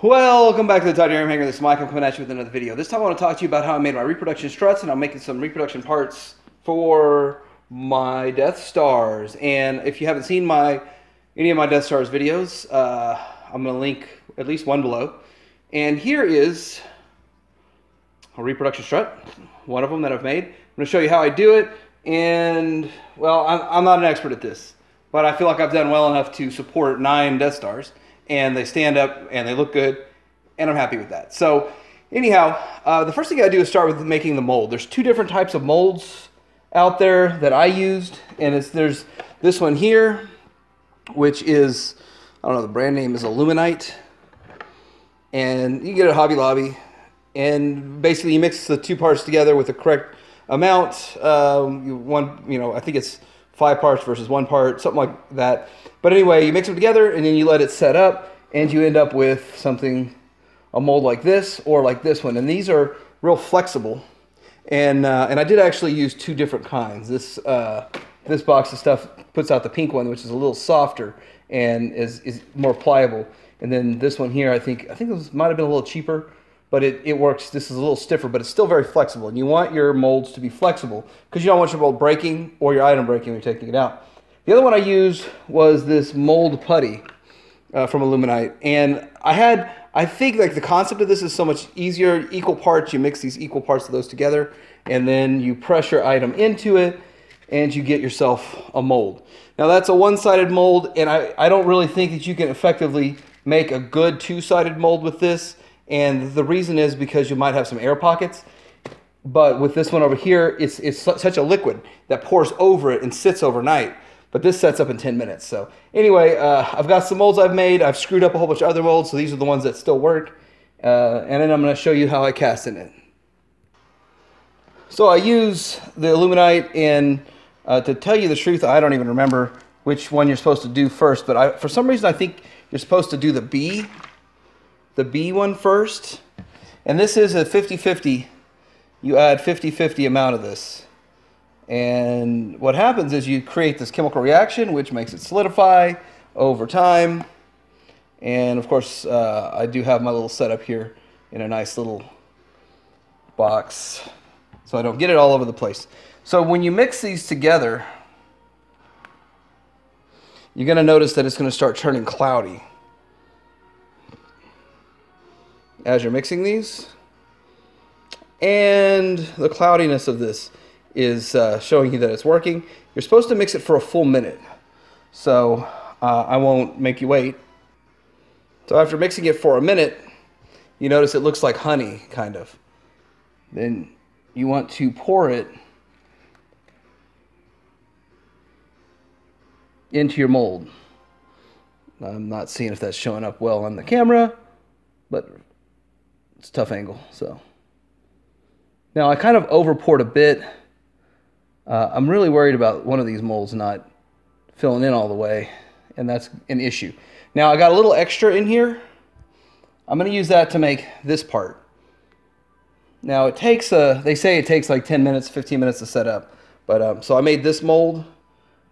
Welcome back to the Tatooine Hanger. This is Mike. I'm coming at you with another video. This time I want to talk to you about how I made my reproduction struts, and I'm making some reproduction parts for my Death Stars. And if you haven't seen any of my Death Stars videos, I'm going to link at least one below. And here is a reproduction strut, one of them that I've made. I'm going to show you how I do it. And, well, I'm not an expert at this, but I feel like I've done well enough to support 9 Death Stars. And they stand up and they look good, and I'm happy with that. So anyhow, the first thing I do is start with making the mold. There's 2 different types of molds out there that I used, and there's this one here, which is, I don't know, the brand name is Illuminite, and you get it at Hobby Lobby, and basically you mix the 2 parts together with the correct amount. I think it's 5 parts versus 1 part, something like that. But anyway, you mix them together and then you let it set up, and you end up with a mold like this or like this one. And these are real flexible. And I did actually use 2 different kinds. This box of stuff puts out the pink one, which is a little softer and is more pliable. And then this one here, I think this might have been a little cheaper, but it works. This is a little stiffer, but it's still very flexible. And you want your molds to be flexible because you don't want your mold breaking or your item breaking when you're taking it out. The other one I used was this mold putty from Illuminite. And I think like the concept of this is so much easier. Equal parts, you mix these equal parts of those together, and then you press your item into it, and you get yourself a mold. Now that's a one-sided mold, and I don't really think that you can effectively make a good 2-sided mold with this. And the reason is because you might have some air pockets. But with this one over here, it's such a liquid that pours over it and sits overnight. But this sets up in 10 minutes. So anyway, I've got some molds I've made. I've screwed up a whole bunch of other molds, so these are the ones that still work. And then I'm going to show you how I cast in it. So I use the Illuminite, and to tell you the truth, I don't even remember which one you're supposed to do first. But for some reason, I think you're supposed to do the B one first. And this is a 50-50. You add 50-50 amount of this. And what happens is you create this chemical reaction, which makes it solidify over time. And of course, I do have my little setup here in a nice little box, so I don't get it all over the place. So when you mix these together, you're going to notice that it's going to start turning cloudy as you're mixing these. And the cloudiness of this is showing you that it's working. You're supposed to mix it for a full minute, so I won't make you wait. So after mixing it for a minute, you notice it looks like honey, kind of. Then you want to pour it into your mold. I'm not seeing if that's showing up well on the camera, but it's a tough angle. So now I kind of over poured a bit. I'm really worried about one of these molds not filling in all the way, and that's an issue. Now I got a little extra in here. I'm going to use that to make this part. Now it takes, they say it takes like 10 minutes, 15 minutes to set up. But so I made this mold,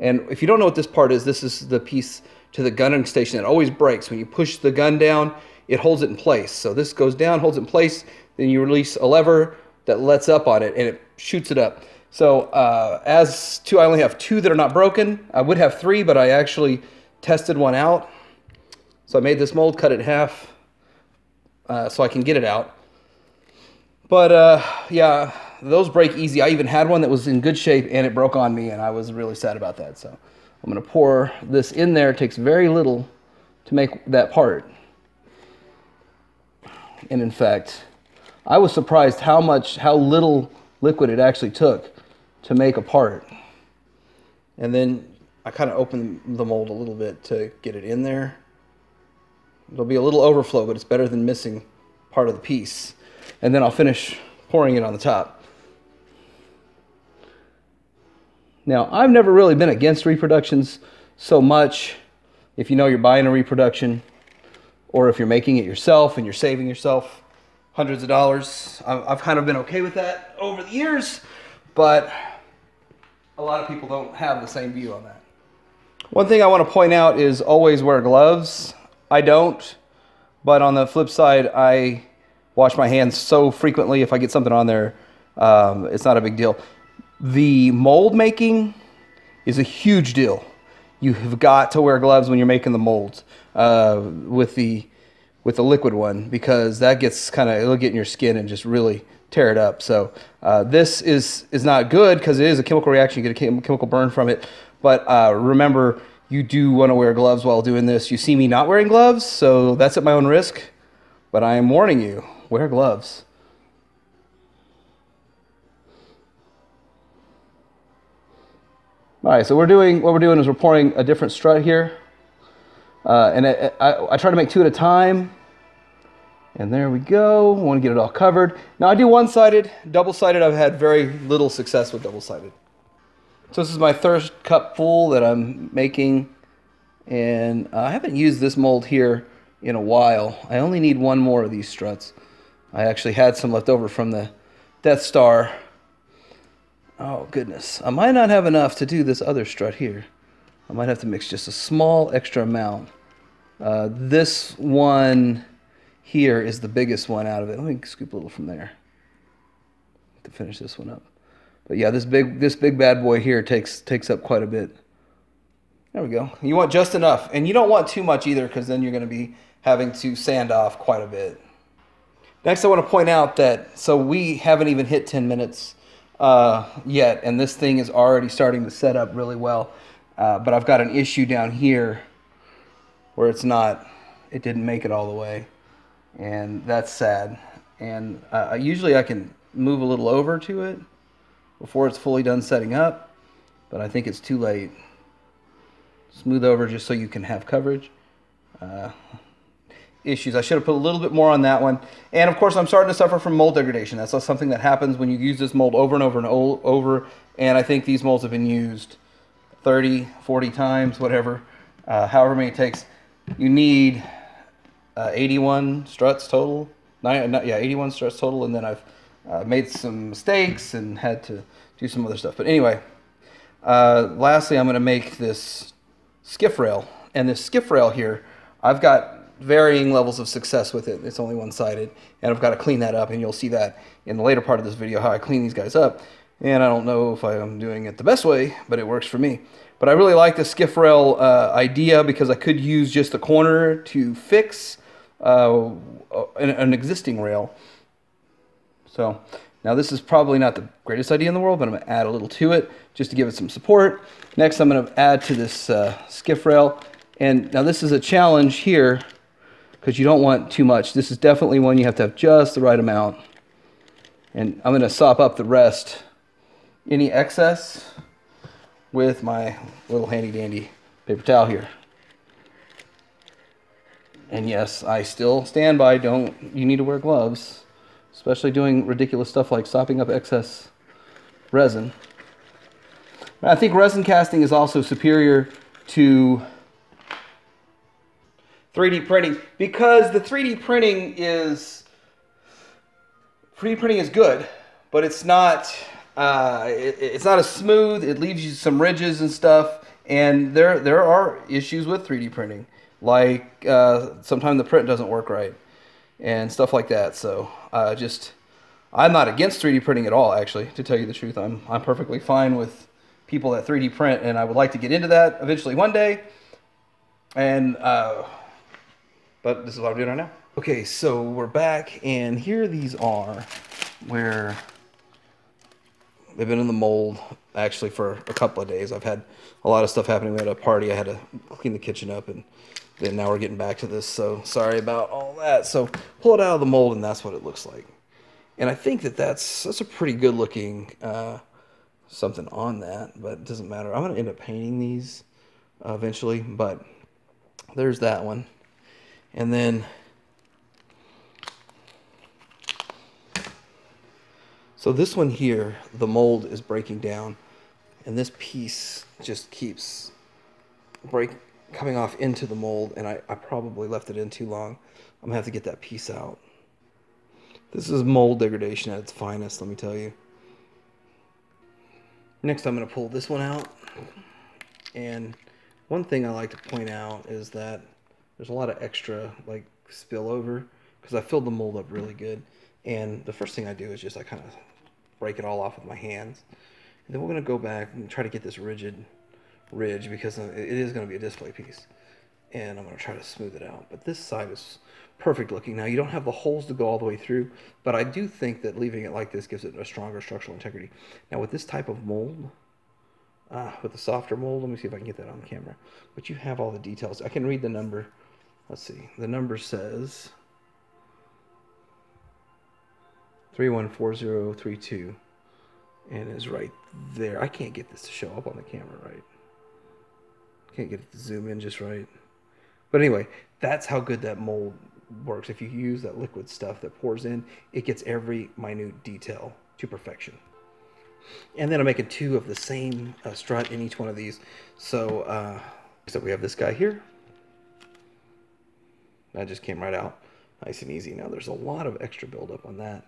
and if you don't know what this part is, this is the piece to the gunning station that always breaks. When you push the gun down, it holds it in place. So this goes down, holds it in place, then you release a lever that lets up on it, and it shoots it up. So I only have 2 that are not broken. I would have 3, but I actually tested one out. So I made this mold, cut it in half, so I can get it out. But yeah, those break easy. I even had one that was in good shape, and it broke on me, and I was really sad about that. So I'm going to pour this in there. It takes very little to make that part. And in fact, I was surprised how little liquid it actually took to make a part. And then I kind of open the mold a little bit to get it in there. There'll be a little overflow, but it's better than missing part of the piece. And then I'll finish pouring it on the top. Now, I've never really been against reproductions so much. If you know you're buying a reproduction, or if you're making it yourself and you're saving yourself hundreds of dollars. I've kind of been okay with that over the years, but a lot of people don't have the same view on that. One thing I want to point out is always wear gloves. I don't. But on the flip side, I wash my hands so frequently. If I get something on there, it's not a big deal. The mold making is a huge deal. You have got to wear gloves when you're making the molds with the liquid one, because that gets it'll get in your skin and just really tear it up. So this is not good because it is a chemical reaction. You get a chemical burn from it. But remember, you do want to wear gloves while doing this. You see me not wearing gloves, so that's at my own risk. But I am warning you, wear gloves. All right, so what we're doing is we're pouring a different strut here. And I try to make 2 at a time. And there we go. I want to get it all covered. Now I do one-sided. Double-sided, I've had very little success with double-sided. So this is my third cup full that I'm making. And I haven't used this mold here in a while. I only need 1 more of these struts. I actually had some left over from the Death Star. Oh goodness. I might not have enough to do this other strut here. I might have to mix just a small extra amount. This one here is the biggest one out of it. Let me scoop a little from there to finish this one up. But yeah, this big bad boy here takes up quite a bit. There we go. You want just enough, and you don't want too much either, because then you're going to be having to sand off quite a bit. Next, I want to point out that we haven't even hit 10 minutes yet, and this thing is already starting to set up really well. But I've got an issue down here where it didn't make it all the way. And that's sad. And usually I can move a little over to it before it's fully done setting up, but I think it's too late. Smooth over just so you can have coverage. Issues. I should have put a little bit more on that one. And of course I'm starting to suffer from mold degradation. That's something that happens when you use this mold over and over and over. And I think these molds have been used 30, 40 times, whatever, however many it takes. You need 81 struts total. 81 struts total, and then I've made some mistakes and had to do some other stuff. But anyway, lastly, I'm going to make this skiff rail. And this skiff rail here, I've got varying levels of success with it. It's only one-sided, and I've got to clean that up, and you'll see that in the later part of this video, how I clean these guys up. And I don't know if I'm doing it the best way, but it works for me. But I really like the skiff rail idea, because I could use just the corner to fix an existing rail. So now this is probably not the greatest idea in the world, but I'm going to add a little to it just to give it some support. Next, I'm going to add to this skiff rail. And now this is a challenge here, because you don't want too much. This is definitely one you have to have just the right amount. And I'm going to sop up the rest, any excess, with my little handy dandy paper towel here. And yes, I still stand by, you need to wear gloves, especially doing ridiculous stuff like sopping up excess resin. I think resin casting is also superior to 3D printing, because the 3D printing is good, but it's not as smooth. It leaves you some ridges and stuff, and there are issues with 3D printing, like sometimes the print doesn't work right and stuff like that. So I'm not against 3D printing at all, actually, to tell you the truth. I'm perfectly fine with people that 3D print, and I would like to get into that eventually one day. And but this is what I'm doing right now. Okay, so we're back, and here these are, where they've been in the mold actually for a couple of days. I've had a lot of stuff happening. We had a party. I had to clean the kitchen up, and then now we're getting back to this. So sorry about all that. So pull it out of the mold, and that's what it looks like. And I think that's a pretty good looking something on that, but it doesn't matter. I'm going to end up painting these eventually, but there's that one. And then, so this one here, the mold is breaking down, and this piece just keeps coming off into the mold, and I probably left it in too long. I'm going to have to get that piece out. This is mold degradation at its finest, let me tell you. Next, I'm going to pull this one out. And one thing I like to point out is that there's a lot of extra, like, spill over because I filled the mold up really good. And the first thing I do is just I kind of break it all off with my hands. And then we're going to go back and try to get this rigid ridge because it is going to be a display piece. And I'm going to try to smooth it out. But this side is perfect looking. Now, you don't have the holes to go all the way through, but I do think that leaving it like this gives it a stronger structural integrity. Now, with this type of mold, with the softer mold, let me see if I can get that on camera. But you have all the details. I can read the number. Let's see. The number says 314032 and is right there. I can't get this to show up on the camera right. Can't get it to zoom in just right. But anyway, that's how good that mold works. If you use that liquid stuff that pours in, it gets every minute detail to perfection. And then I'm making 2 of the same strut in each one of these. So we have this guy here. That just came right out nice and easy. Now there's a lot of extra buildup on that.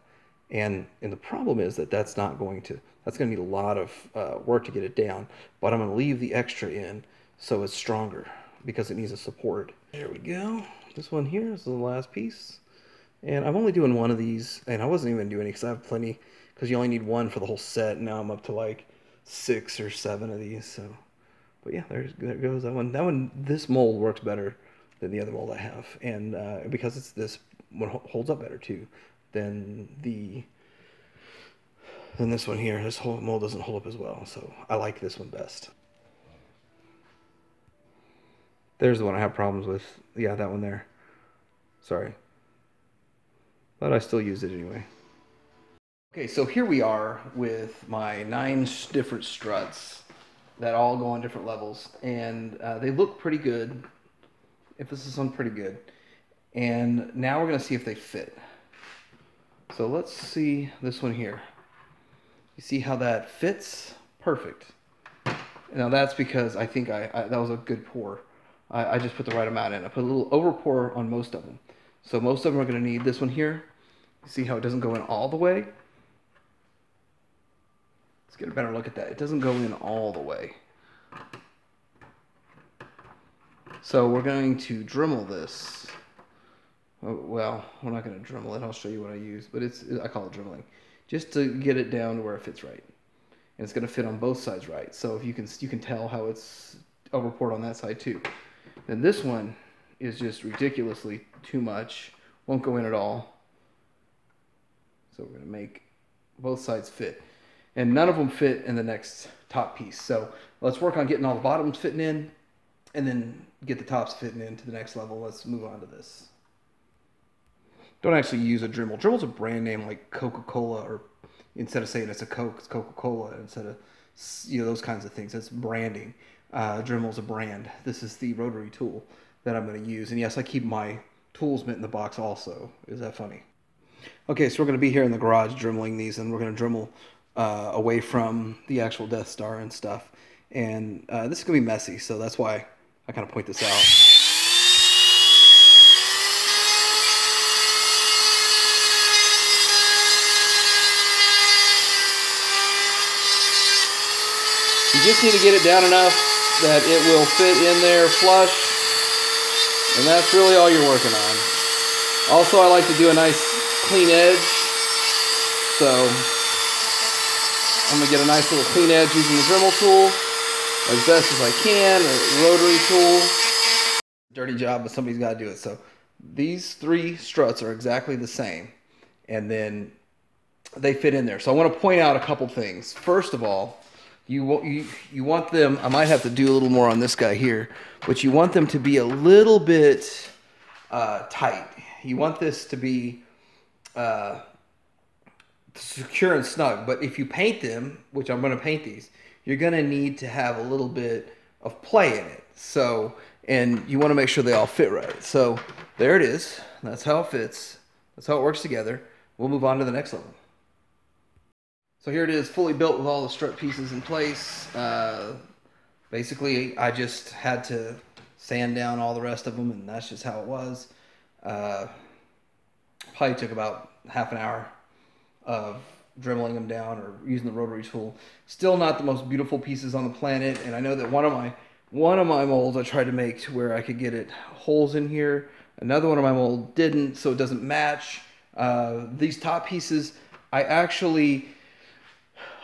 And the problem is that that's going to need a lot of work to get it down. But I'm going to leave the extra in so it's stronger because it needs a support. There we go. This one here is the last piece. And I'm only doing 1 of these. And I wasn't even doing it because I have plenty. Because you only need 1 for the whole set. Now I'm up to like 6 or 7 of these. So, but yeah, there goes that one. That one, this mold works better than the other mold I have. And because it's this one holds up better too than this one here. This whole mold doesn't hold up as well. So I like this one best. There's the one I have problems with. Yeah, that one there. Sorry. But I still use it anyway. Okay, so here we are with my 9 different struts that all go on different levels. And they look pretty good. Emphasis on pretty good. And now we're going to see if they fit. So let's see this one here. You see how that fits? Perfect. Now that's because I think that was a good pour. I just put the right amount in. I put a little over pour on most of them. So most of them are going to need this one here. You see how it doesn't go in all the way? Let's get a better look at that. It doesn't go in all the way. So we're going to Dremel this. Oh, well, we're not going to Dremel it. I'll show you what I use. But I call it Dremeling. Just to get it down to where it fits right. And it's going to fit on both sides right. So if you can tell how it's over poured on that side too. And this one is just ridiculously too much. Won't go in at all. So we're going to make both sides fit. And none of them fit in the next top piece. So let's work on getting all the bottoms fitting in. And then get the tops fitting into the next level. Let's move on to this. Don't actually use a Dremel. Dremel's a brand name like Coca-Cola, or instead of saying it's a Coke, it's Coca-Cola. Instead of, those kinds of things. It's branding. Dremel's a brand. This is the rotary tool that I'm going to use. And yes, I keep my tools mint in the box also. Is that funny? Okay, so we're going to be here in the garage Dremeling these, and we're going to Dremel away from the actual Death Star and stuff. And this is going to be messy, so that's why I kind of point this out. You just need to get it down enough that it will fit in there flush, and that's really all you're working on. Also, I like to do a nice clean edge, so I'm going to get a nice little clean edge using the Dremel tool as best as I can, a rotary tool. Dirty job, but somebody's got to do it. So these 3 struts are exactly the same, and then they fit in there. So I want to point out a couple things. First of all, you want them, I might have to do a little more on this guy here, but you want them to be a little bit tight. You want this to be secure and snug, but if you paint them, which I'm going to paint these, you're going to need to have a little bit of play in it. So, and you want to make sure they all fit right. So there it is. That's how it fits. That's how it works together. We'll move on to the next level. So here it is, fully built with all the strut pieces in place. Basically, I just had to sand down all the rest of them, and that's just how it was. Probably took about half an hour of Dremeling them down or using the rotary tool. Still not the most beautiful pieces on the planet, and I know that one of my molds I tried to make to where I could get it holes in here. Another one of my mold didn't, so it doesn't match. These top pieces, I actually,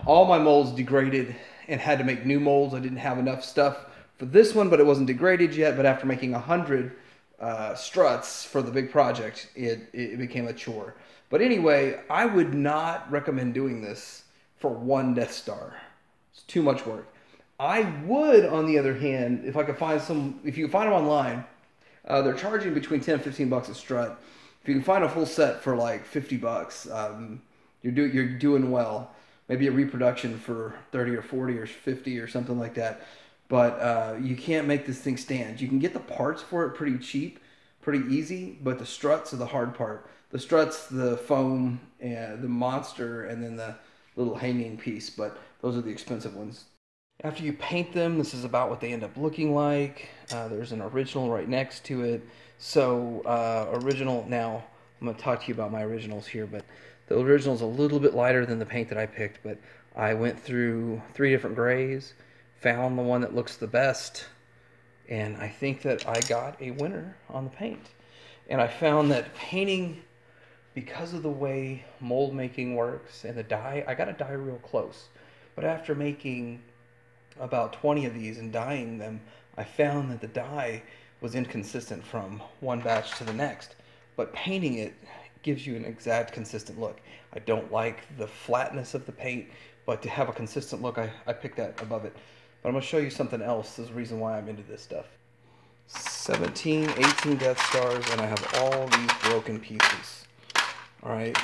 all my molds degraded and had to make new molds. I didn't have enough stuff for this one, but it wasn't degraded yet. But after making 100 struts for the big project, it became a chore. But anyway, I would not recommend doing this for one Death Star. It's too much work. I would, on the other hand, if I could find some, if you can find them online, they're charging between 10 and 15 bucks a strut. If you can find a full set for like 50 bucks, you're doing well. Maybe a reproduction for 30 or 40 or 50 or something like that. But you can't make this thing stand. You can get the parts for it pretty cheap, pretty easy, but the struts are the hard part. The struts, the foam, and the monster, and then the little hanging piece, but those are the expensive ones. After you paint them, this is about what they end up looking like. There's an original right next to it. So original, now I'm going to talk to you about my originals here, but the original is a little bit lighter than the paint that I picked, but I went through 3 different grays, found the one that looks the best, and I think that I got a winner on the paint. And I found that painting, because of the way mold making works and the dye, I got to dye real close. But after making about 20 of these and dyeing them, I found that the dye was inconsistent from one batch to the next. But painting it gives you an exact consistent look. I don't like the flatness of the paint, but to have a consistent look, I picked that above it. But I'm going to show you something else. There's a reason why I'm into this stuff. 17, 18 Death Stars, and I have all these broken pieces. Alright?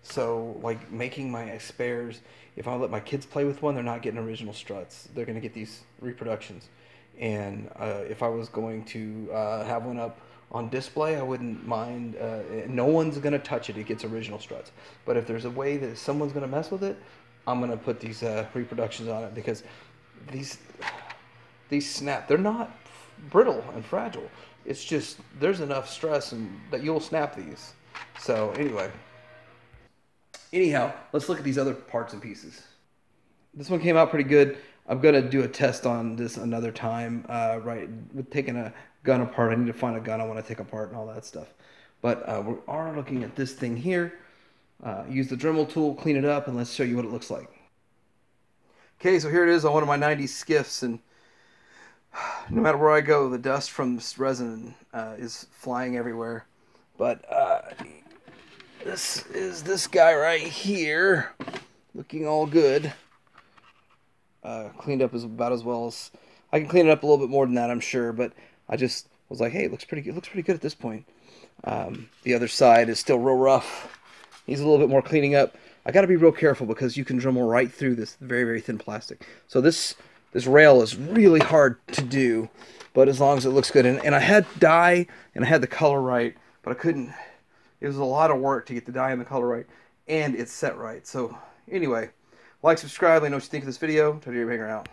So, like, making my spares, if I let my kids play with one, they're not getting original struts. They're going to get these reproductions. And if I was going to have one up on display, I wouldn't mind. No one's going to touch it. It gets original struts. But if there's a way that someone's going to mess with it, I'm going to put these reproductions on it, because these snap. They're not brittle and fragile. It's just there's enough stress and that you'll snap these. So anyhow, let's look at these other parts and pieces. This one came out pretty good. I'm going to do a test on this another time, right, with taking a gun apart. I need to find a gun I want to take apart and all that stuff. But we are looking at this thing here. Use the Dremel tool, clean it up, and let's show you what it looks like. Okay, so here it is on one of my 90s skiffs, and no matter where I go, the dust from this resin is flying everywhere. But this is this guy right here, looking all good. Cleaned up about as well as I can. Clean it up a little bit more than that, I'm sure, but I just was like, hey, it looks pretty good. It looks pretty good at this point. The other side is still real rough. Needs a little bit more cleaning up. I got to be real careful because you can Dremel right through this very, very thin plastic. So this rail is really hard to do, but as long as it looks good. And I had dye and I had the color right, but I couldn't. It was a lot of work to get the dye and the color right, and it's set right. So anyway, like, subscribe, let me know what you think of this video. Tatooine Skiff out.